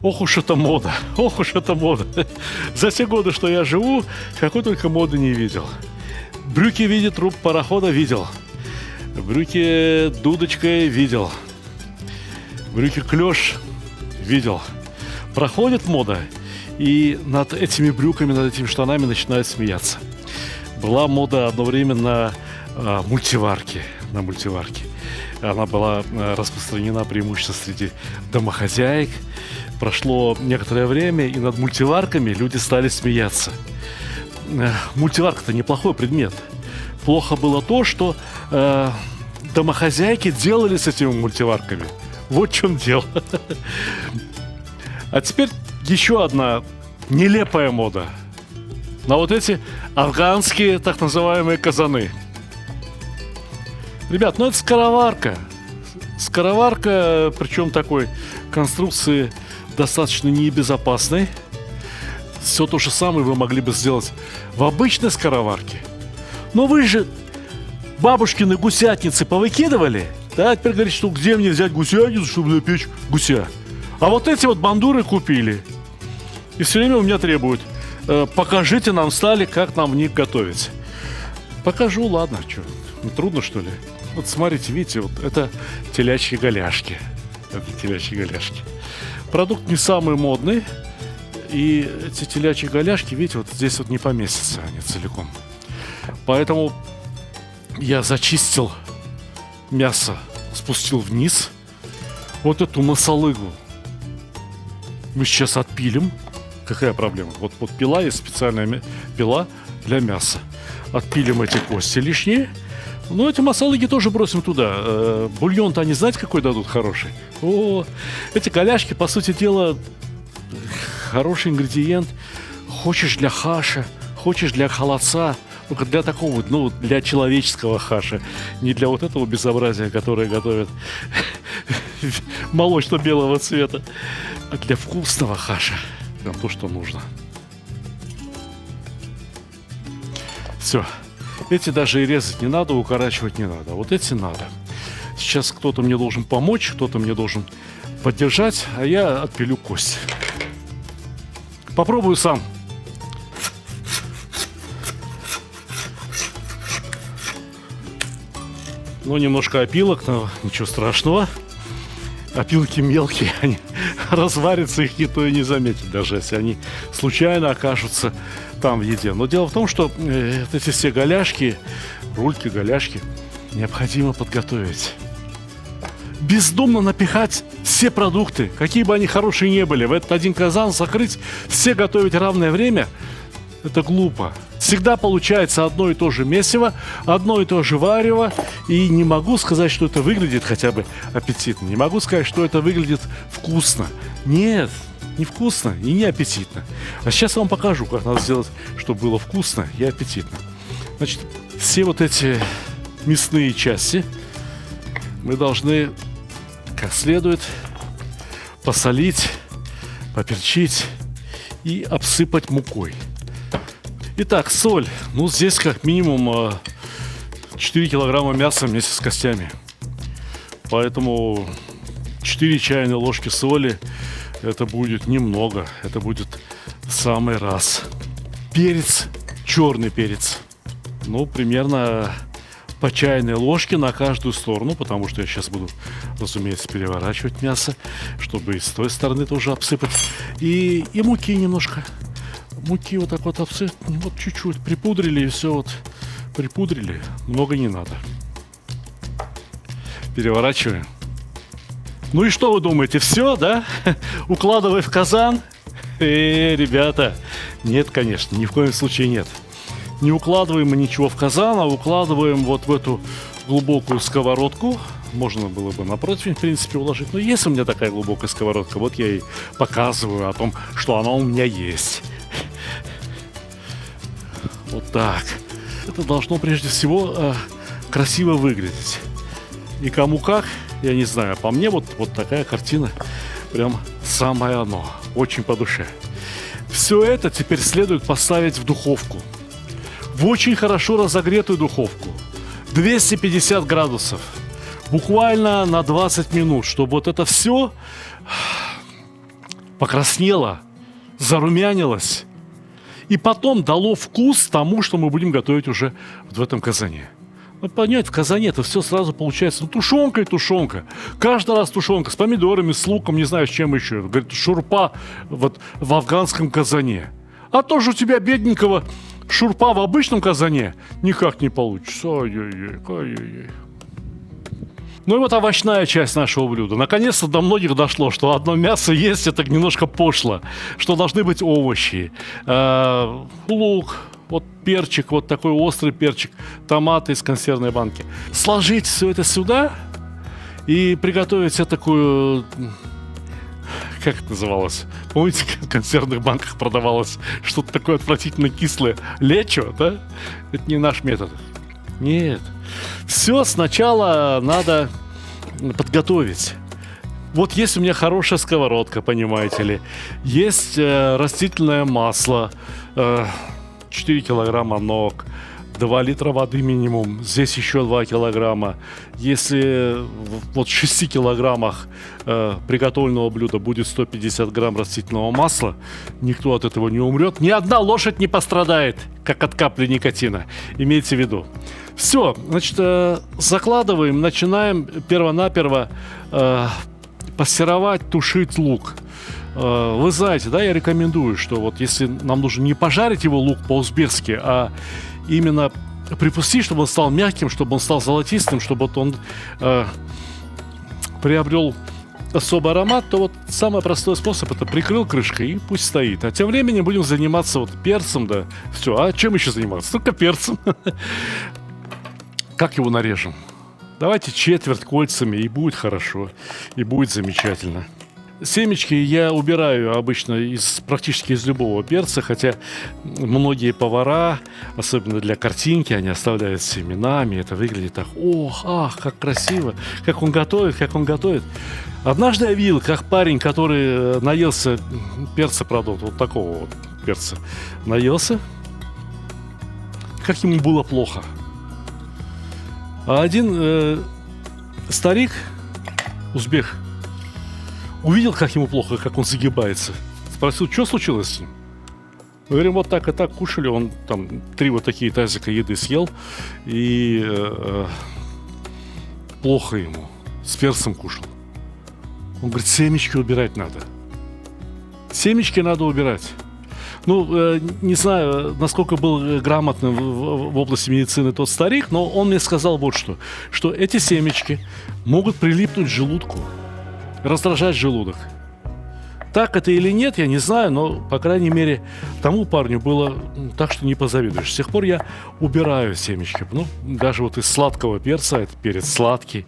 Ох уж эта мода, ох уж эта мода. За те годы, что я живу, какой только моды не видел. Брюки в виде труб парохода видел. Брюки дудочкой видел. Брюки клеш видел. Проходит мода, и над этими брюками, над этими штанами начинают смеяться. Была мода одно время на мультиварки. Она была распространена преимущественно среди домохозяек. Прошло некоторое время, и над мультиварками люди стали смеяться. Мультиварка-то неплохой предмет. Плохо было то, что домохозяйки делали с этими мультиварками. Вот в чем дело. А теперь еще одна нелепая мода. На вот эти афганские так называемые казаны. Ребят, ну это скороварка. Скороварка, причем такой конструкции достаточно небезопасной. Все то же самое вы могли бы сделать в обычной скороварке. Но вы же бабушкины гусятницы повыкидывали. Да, теперь говорите, что где мне взять гусятницу, чтобы напечь гуся. А вот эти вот бандуры купили. И все время у меня требуют: покажите нам, Стали, как нам в них готовить. Покажу, ладно, что, не трудно, что ли? Вот смотрите, видите, вот это телячьи голяшки. Это телячьи голяшки. Продукт не самый модный. И эти телячьи голяшки, видите, вот здесь вот не поместятся они целиком. Поэтому я зачистил мясо, спустил вниз. Вот эту масалыгу мы сейчас отпилим. Какая проблема? Вот пила, есть специальная пила для мяса. Отпилим эти кости лишние. Ну, эти масалыги тоже бросим туда. Бульон-то они, знаете, какой дадут хороший? О, эти голяшки, по сути дела, хороший ингредиент. Хочешь для хаша, хочешь для холодца. Только для такого, ну, для человеческого хаша. Не для вот этого безобразия, которое готовят молочно-белого цвета. А для вкусного хаша. Прям то, что нужно. Все. Эти даже и резать не надо, укорачивать не надо. Вот эти надо. Сейчас кто-то мне должен помочь, кто-то мне должен поддержать, а я отпилю кость. Попробую сам. Ну, немножко опилок, но ничего страшного. Опилки мелкие, они разварятся, их никто и не заметит, даже если они случайно окажутся там в еде. Но дело в том, что эти все голяшки, рульки, голяшки необходимо подготовить. Бездумно напихать все продукты, какие бы они хорошие ни были, в этот один казан закрыть, все готовить в равное время — это глупо. Всегда получается одно и то же месиво, одно и то же варево. И не могу сказать, что это выглядит хотя бы аппетитно. Не могу сказать, что это выглядит вкусно. Нет, не вкусно и не аппетитно. А сейчас я вам покажу, как надо сделать, чтобы было вкусно и аппетитно. Значит, все вот эти мясные части мы должны как следует посолить, поперчить и обсыпать мукой. Итак, соль. Ну, здесь как минимум 4 килограмма мяса вместе с костями. Поэтому 4 чайные ложки соли — это будет немного. Это будет в самый раз. Перец, черный перец. Ну, примерно по чайной ложке на каждую сторону, потому что я сейчас буду, разумеется, переворачивать мясо, чтобы и с той стороны тоже обсыпать. И муки немножко. Муки вот так вот обсыпать, вот чуть-чуть припудрили, и все вот припудрили. Много не надо. Переворачиваем. Ну и что вы думаете, все, да? Укладывай в казан? Ребята, нет, конечно, ни в коем случае нет. Не укладываем мы ничего в казан, а укладываем вот в эту глубокую сковородку. Можно было бы на противень, в принципе, уложить. Но есть у меня такая глубокая сковородка, вот я и показываю о том, что она у меня есть. Вот так. Это должно прежде всего красиво выглядеть. И кому как, я не знаю. По мне вот такая картина прям самое оно. Очень по душе. Все это теперь следует поставить в духовку. В очень хорошо разогретую духовку. 250 градусов. буквально на 20 минут, чтобы вот это все покраснело, зарумянилось, и потом дало вкус тому, что мы будем готовить уже в этом казане. Ну, понять, в казане это все сразу получается. Ну, тушенка и тушенка. Каждый раз тушенка с помидорами, с луком, не знаю, с чем еще. Говорит, шурпа вот в афганском казане. А то же у тебя, бедненького, шурпа в обычном казане никак не получится. Ой-ой-ой, ой-ой-ой. Ну и вот овощная часть нашего блюда. Наконец-то до многих дошло, что одно мясо есть это немножко пошло, что должны быть овощи, лук, вот перчик, вот такой острый перчик, томаты из консервной банки. Сложить все это сюда и приготовить себе такую... Как это называлось? Помните, в консервных банках продавалось что-то такое отвратительно кислое? Лечо, да? Это не наш метод. Нет. Все сначала надо подготовить. Вот есть у меня хорошая сковородка, понимаете ли. Есть растительное масло, 4 килограмма ног, 2 литра воды минимум, здесь еще 2 килограмма. Если вот в 6 килограммах приготовленного блюда будет 150 грамм растительного масла, никто от этого не умрет. Ни одна лошадь не пострадает, как от капли никотина. Имейте в виду. Все, значит, закладываем, начинаем перво-наперво пассеровать, тушить лук. Вы знаете, да, я рекомендую, что вот если нам нужно не пожарить его лук по-узбекски, а именно припустить, чтобы он стал мягким, чтобы он стал золотистым, чтобы вот он приобрел особый аромат, то вот самый простой способ — это прикрыл крышкой и пусть стоит. А тем временем будем заниматься вот перцем, да, все. А чем еще заниматься? Только перцем. Как его нарежем? Давайте четверть кольцами, и будет хорошо, и будет замечательно. Семечки я убираю обычно практически из любого перца, хотя многие повара, особенно для картинки, они оставляют с семенами. Это выглядит так: ох, ах, как красиво, как он готовит, как он готовит. Однажды я видел, как парень, который наелся перца, правда, вот такого вот перца, наелся, как ему было плохо. А один старик, узбек, увидел, как ему плохо, как он загибается. Спросил, что случилось с ним? Мы говорим, вот так и так кушали. Он там 3 вот такие тазика еды съел. И плохо ему. С перцем кушал. Он говорит, семечки убирать надо. Семечки надо убирать. Ну, не знаю, насколько был грамотным в области медицины тот старик, но он мне сказал вот что эти семечки могут прилипнуть к желудку, раздражать желудок. Так это или нет, я не знаю, но, по крайней мере, тому парню было так, что не позавидуешь. С тех пор я убираю семечки. Ну, даже вот из сладкого перца, это перец сладкий,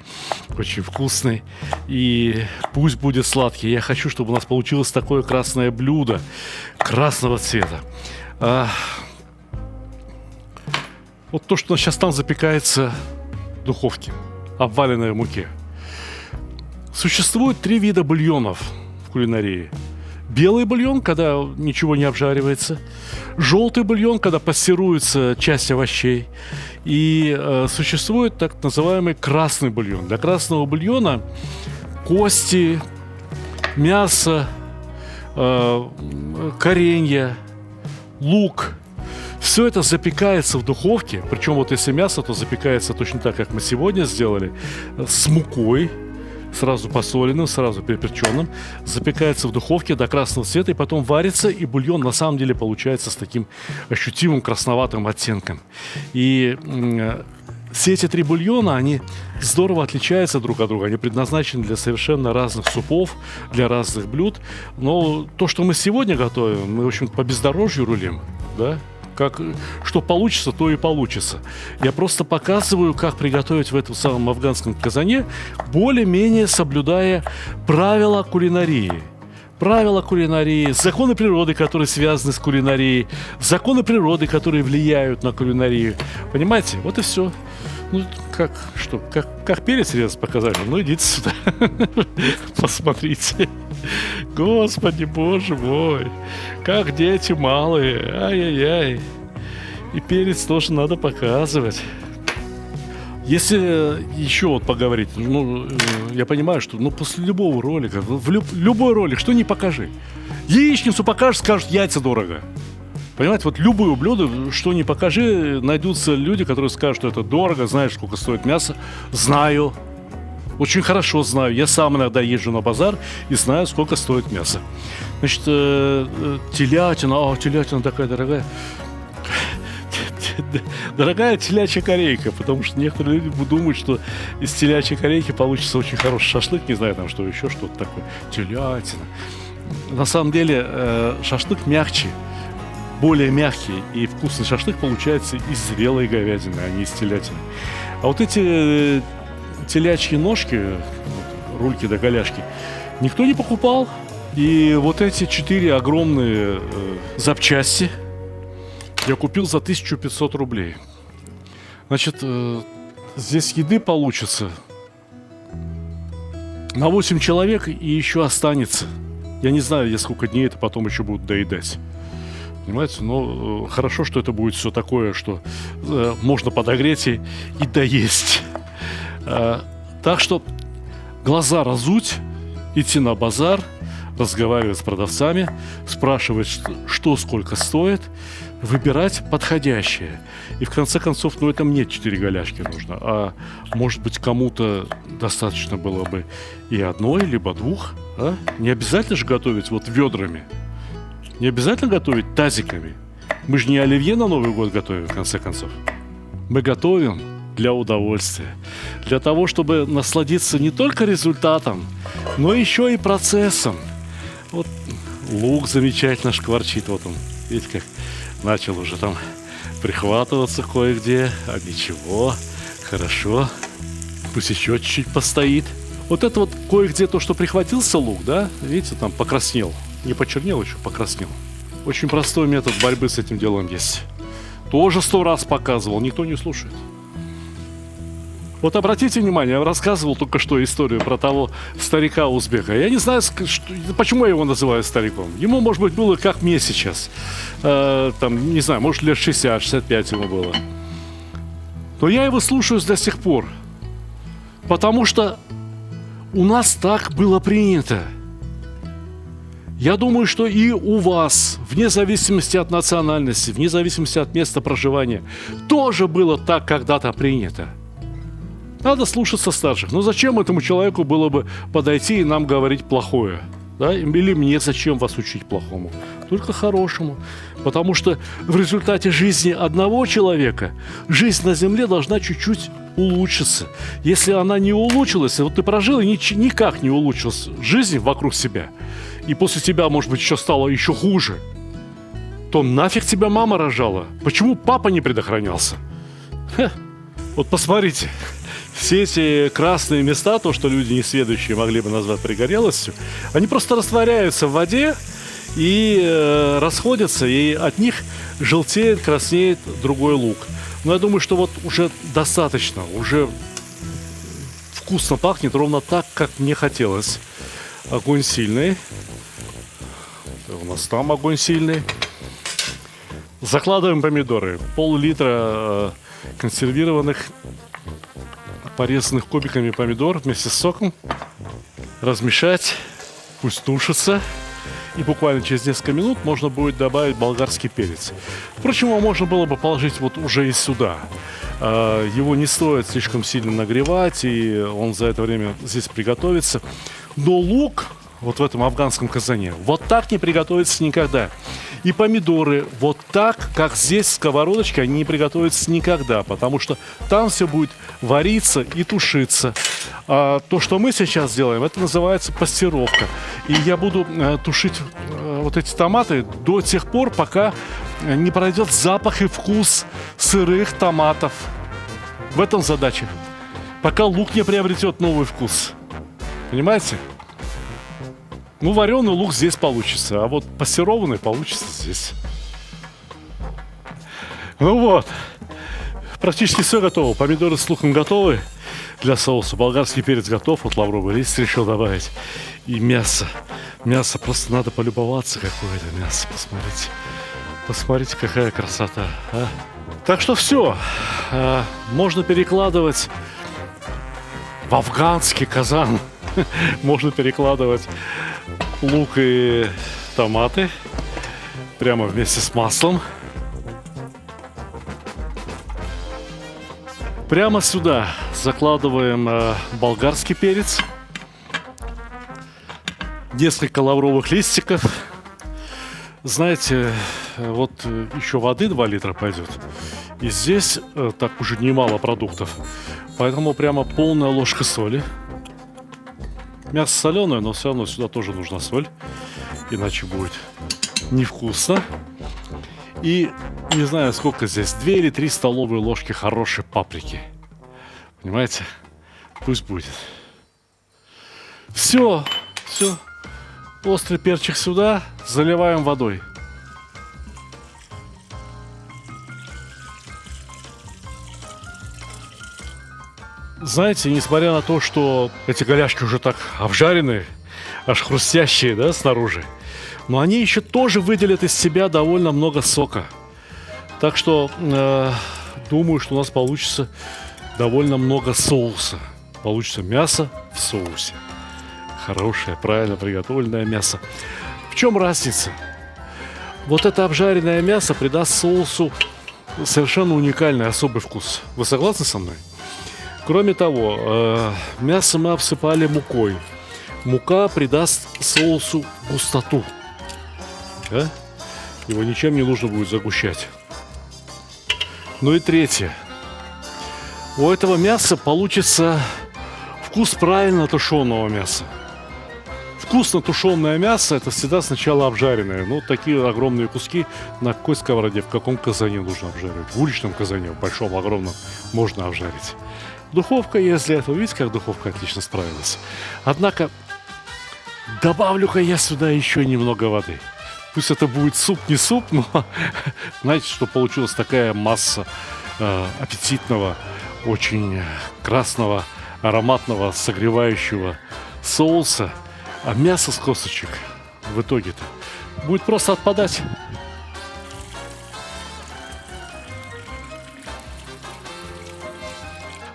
очень вкусный, и пусть будет сладкий. Я хочу, чтобы у нас получилось такое красное блюдо, красного цвета. Вот то, что у нас сейчас там запекается в духовке, обваленное в муке. Существует 3 вида бульонов в кулинарии. Белый бульон, когда ничего не обжаривается. Желтый бульон, когда пассируется часть овощей. И существует так называемый красный бульон. Для красного бульона кости, мясо, коренья, лук. Все это запекается в духовке. Причем вот если мясо, то запекается точно так, как мы сегодня сделали, с мукой. Сразу посоленным, сразу переперченным, запекается в духовке до красного цвета и потом варится, и бульон на самом деле получается с таким ощутимым красноватым оттенком. И все эти 3 бульона, они здорово отличаются друг от друга, они предназначены для совершенно разных супов, для разных блюд. Но то, что мы сегодня готовим, мы, в общем, по бездорожью рулим, да? Что получится, то и получится. Я просто показываю, как приготовить в этом самом афганском казане, более-менее соблюдая правила кулинарии. Правила кулинарии, законы природы, которые связаны с кулинарией, законы природы, которые влияют на кулинарию. Понимаете? Вот и все. Ну, как перец резать показали? Ну, идите сюда. Посмотрите. Господи, боже мой. Как дети малые. Ай-яй-яй. И перец тоже надо показывать. Если еще вот поговорить, я понимаю, что после любого ролика, любой ролик, что не покажи. Яичницу покажешь, скажут, яйца дорого. Понимаете, вот любое блюдо, что не покажи, найдутся люди, которые скажут, что это дорого, знаешь, сколько стоит мясо. Знаю. Очень хорошо знаю. Я сам иногда езжу на базар и знаю, сколько стоит мясо. Значит, телятина, телятина такая дорогая. Дорогая телячья корейка, потому что некоторые люди думают, что из телячьей корейки получится очень хороший шашлык, не знаю, там что еще, что-то такое. Телятина. На самом деле шашлык мягче, более мягкий и вкусный шашлык получается из зрелой говядины, а не из телятины. А вот эти телячьи ножки, рульки да голяшки, никто не покупал. И вот эти 4 огромные запчасти я купил за 1500 рублей. Значит, здесь еды получится на 8 человек и еще останется. Я не знаю, я сколько дней это потом еще будут доедать. Понимаете? Но хорошо, что это будет все такое, что можно подогреть и доесть. Так что глаза разуть, идти на базар, разговаривать с продавцами, спрашивать, что сколько стоит, выбирать подходящее. И в конце концов, это мне 4 голяшки нужно. А может быть, кому-то достаточно было бы и одной, либо 2. А? Не обязательно же готовить вот ведрами. Не обязательно готовить тазиками. Мы же не оливье на Новый год готовим, в конце концов. Мы готовим для удовольствия. Для того, чтобы насладиться не только результатом, но еще и процессом. Вот лук замечательно шкварчит. Вот он, видите, как начал уже там прихватываться кое-где. А ничего, хорошо. Пусть еще чуть-чуть постоит. Вот это вот кое-где то, что прихватился лук, да, видите, там покраснел. Не почернел еще, покраснел. Очень простой метод борьбы с этим делом есть. Тоже 100 раз показывал, никто не слушает. Вот обратите внимание, я рассказывал только что историю про того старика-узбека. Я не знаю, почему я его называю стариком. Ему, может быть, было как мне сейчас. Не знаю, может, лет 60-65 ему было. Но я его слушаю до сих пор. Потому что у нас так было принято. Я думаю, что и у вас, вне зависимости от национальности, вне зависимости от места проживания, тоже было так когда-то принято. Надо слушаться старших. Но зачем этому человеку было бы подойти и нам говорить плохое? Да? Или мне зачем вас учить плохому? Только хорошему. Потому что в результате жизни одного человека жизнь на земле должна чуть-чуть улучшиться. Если она не улучшилась, вот ты прожил и никак не улучшилась жизнь вокруг себя, и после тебя, может быть, еще стало еще хуже, то нафиг тебя мама рожала? Почему папа не предохранялся? Вот посмотрите. Все эти красные места, то, что люди несведущие могли бы назвать пригорелостью, они просто растворяются в воде и расходятся, и от них желтеет, краснеет другой лук. Но я думаю, что вот уже достаточно, уже вкусно пахнет ровно так, как мне хотелось. Огонь сильный. У нас там огонь сильный. Закладываем помидоры. Пол-литра консервированных, порезанных кубиками помидор вместе с соком. Размешать. Пусть тушится. И буквально через несколько минут можно будет добавить болгарский перец. Впрочем, его можно было бы положить вот уже и сюда. Его не стоит слишком сильно нагревать, и он за это время здесь приготовится. Но лук вот в этом афганском казане вот так не приготовится никогда. И помидоры вот так, как здесь в сковородочке, они не приготовятся никогда, потому что там все будет вариться и тушиться. А то, что мы сейчас делаем, это называется пастировка. И я буду тушить вот эти томаты до тех пор, пока не пройдет запах и вкус сырых томатов. В этом задача. Пока лук не приобретет новый вкус. Понимаете? Ну, вареный лук здесь получится, а вот пассерованный получится здесь. Ну вот. Практически все готово. Помидоры с луком готовы для соуса. Болгарский перец готов. Вот лавровый лист решил добавить. И мясо. Мясо просто надо полюбоваться, какое это мясо. Посмотрите. Посмотрите, какая красота, а? Так что все, можно перекладывать в афганский казан. Можно перекладывать лук и томаты прямо вместе с маслом. Прямо сюда закладываем болгарский перец, несколько лавровых листиков. Знаете, вот еще воды 2 литра пойдет. И здесь так уже немало продуктов. Поэтому прямо полная ложка соли. Мясо соленое, но все равно сюда тоже нужна соль. Иначе будет невкусно. И не знаю, сколько здесь, 2 или 3 столовые ложки хорошей паприки. Понимаете? Пусть будет. Все. Острый перчик сюда, заливаем водой. Знаете, несмотря на то, что эти голяшки уже так обжаренные, аж хрустящие, да, снаружи, но они еще тоже выделят из себя довольно много сока. Так что думаю, что у нас получится довольно много соуса. Получится мясо в соусе. Хорошее, правильно приготовленное мясо. В чем разница? Вот это обжаренное мясо придаст соусу совершенно уникальный, особый вкус. Вы согласны со мной? Кроме того, мясо мы обсыпали мукой. Мука придаст соусу густоту. Да? Его ничем не нужно будет загущать. Ну и третье. У этого мяса получится вкус правильно тушеного мяса. Вкусно тушеное мясо — это всегда сначала обжаренное. Ну, такие огромные куски на какой сковороде, в каком казане нужно обжаривать? В уличном казане, в большом, огромном, можно обжарить. Духовка есть для этого. Видите, как духовка отлично справилась? Однако, добавлю-ка я сюда еще немного воды. Пусть это будет суп, не суп, но знаете, что получилась такая масса аппетитного, очень красного, ароматного, согревающего соуса. А мясо с косточек в итоге-то будет просто отпадать.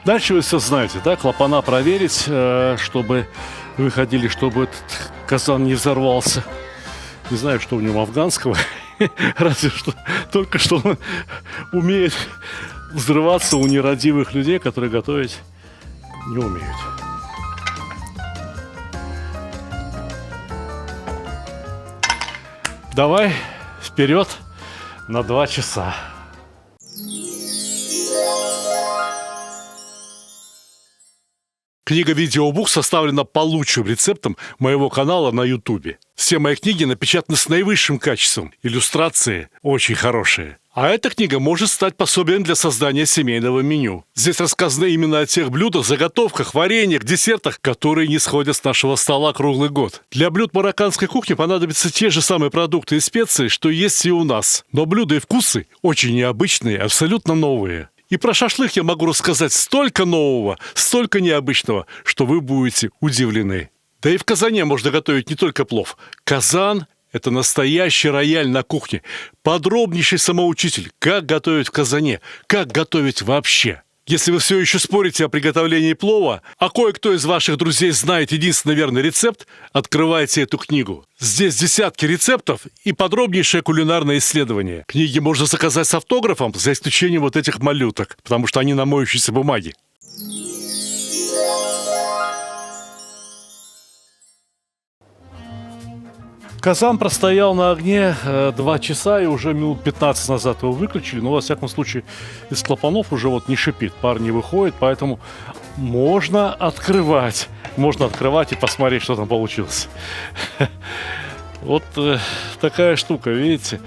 Дальше вы все знаете, да? Клапана проверить, чтобы выходили, чтобы этот казан не взорвался. Не знаю, что в нем афганского. Разве что только что он умеет взрываться у нерадивых людей, которые готовить не умеют. Давай вперед на 2 часа. Книга-видеобук составлена по лучшим рецептам моего канала на Ютубе. Все мои книги напечатаны с наивысшим качеством. Иллюстрации очень хорошие. А эта книга может стать пособием для создания семейного меню. Здесь рассказано именно о тех блюдах, заготовках, вареньях, десертах, которые не сходят с нашего стола круглый год. Для блюд марокканской кухни понадобятся те же самые продукты и специи, что есть и у нас. Но блюда и вкусы очень необычные, абсолютно новые. И про шашлык я могу рассказать столько нового, столько необычного, что вы будете удивлены. Да и в казане можно готовить не только плов. Казан — это настоящий рояль на кухне. Подробнейший самоучитель, как готовить в казане, как готовить вообще. Если вы все еще спорите о приготовлении плова, а кое-кто из ваших друзей знает единственный верный рецепт, открывайте эту книгу. Здесь десятки рецептов и подробнейшее кулинарное исследование. Книги можно заказать с автографом, за исключением вот этих малюток, потому что они на моющейся бумаге. Казан простоял на огне 2 часа, и уже минут 15 назад его выключили. Но, во всяком случае, из клапанов уже вот не шипит, пар не выходит, поэтому можно открывать. Можно открывать и посмотреть, что там получилось. Вот такая штука, видите?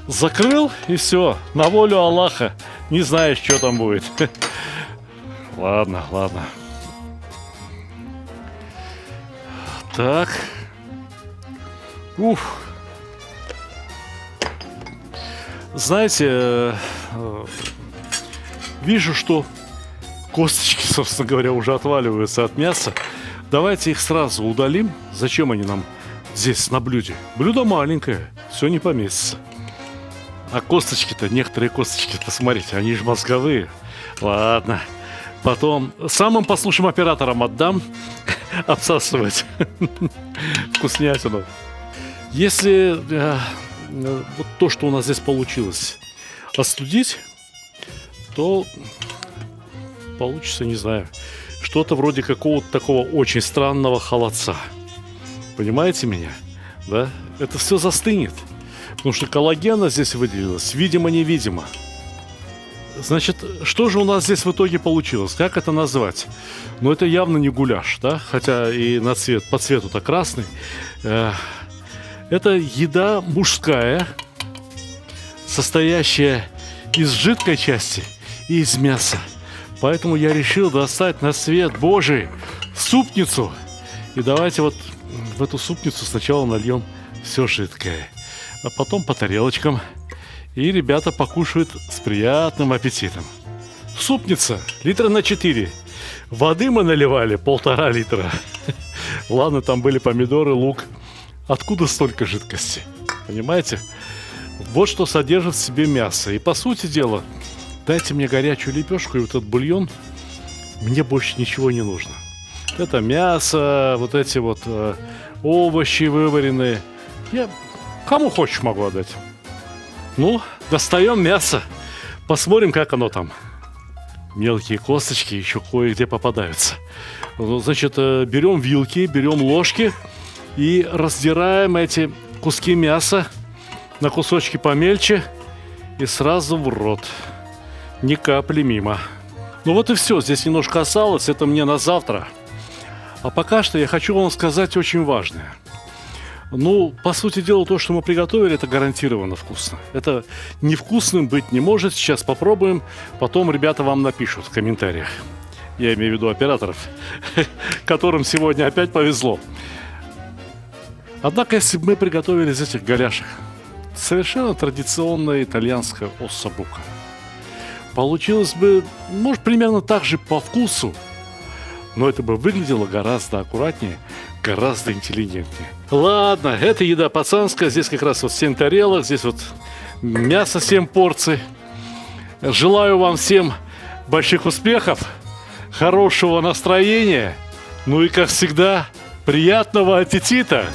Закрыл, и все, на волю Аллаха. Не знаешь, что там будет. Ладно. Так. Уф. Знаете, вижу, что косточки, собственно говоря, уже отваливаются от мяса. Давайте их сразу удалим. Зачем они нам здесь на блюде? Блюдо маленькое, все не поместится. А косточки-то, некоторые косточки-то, смотрите, они же мозговые. Ладно. Потом самым послушным операторам отдам обсасывать вкуснятину. Если вот то, что у нас здесь получилось, остудить, то получится, не знаю, что-то вроде какого-то такого очень странного холодца. Понимаете меня? Да? Это все застынет. Потому что коллагена здесь выделилось, видимо-невидимо. Значит, что же у нас здесь в итоге получилось? Как это назвать? Ну, это явно не гуляш, да? Хотя и на цвет, по цвету-то красный. Это еда мужская, состоящая из жидкой части и из мяса. Поэтому я решил достать на свет Божий супницу. И давайте вот в эту супницу сначала нальем все жидкое, а потом по тарелочкам. И ребята покушают с приятным аппетитом. Супница литра на 4. Воды мы наливали 1,5 литра. Ладно, там были помидоры, лук. Откуда столько жидкости? Понимаете? Вот что содержит в себе мясо. И по сути дела, дайте мне горячую лепешку и вот этот бульон. Мне больше ничего не нужно. Это мясо, вот эти вот овощи вываренные. Я кому хочешь могу отдать. Ну, достаем мясо. Посмотрим, как оно там. Мелкие косточки еще кое-где попадаются. Ну, значит, берем вилки, берем ложки и раздираем эти куски мяса на кусочки помельче и сразу в рот. Ни капли мимо. Ну вот и все. Здесь немножко осталось. Это мне на завтра. А пока что я хочу вам сказать очень важное. Ну, по сути дела, то, что мы приготовили, это гарантированно вкусно. Это невкусным быть не может. Сейчас попробуем. Потом ребята вам напишут в комментариях. Я имею в виду операторов, которым сегодня опять повезло. Однако, если бы мы приготовили из этих голяшек совершенно традиционная итальянская оссабука, получилось бы, может, примерно так же по вкусу, но это бы выглядело гораздо аккуратнее, гораздо интеллигентнее. Ладно, это еда пацанская. Здесь как раз вот 7 тарелок, здесь вот мясо 7 порций. Желаю вам всем больших успехов, хорошего настроения, ну и, как всегда, приятного аппетита!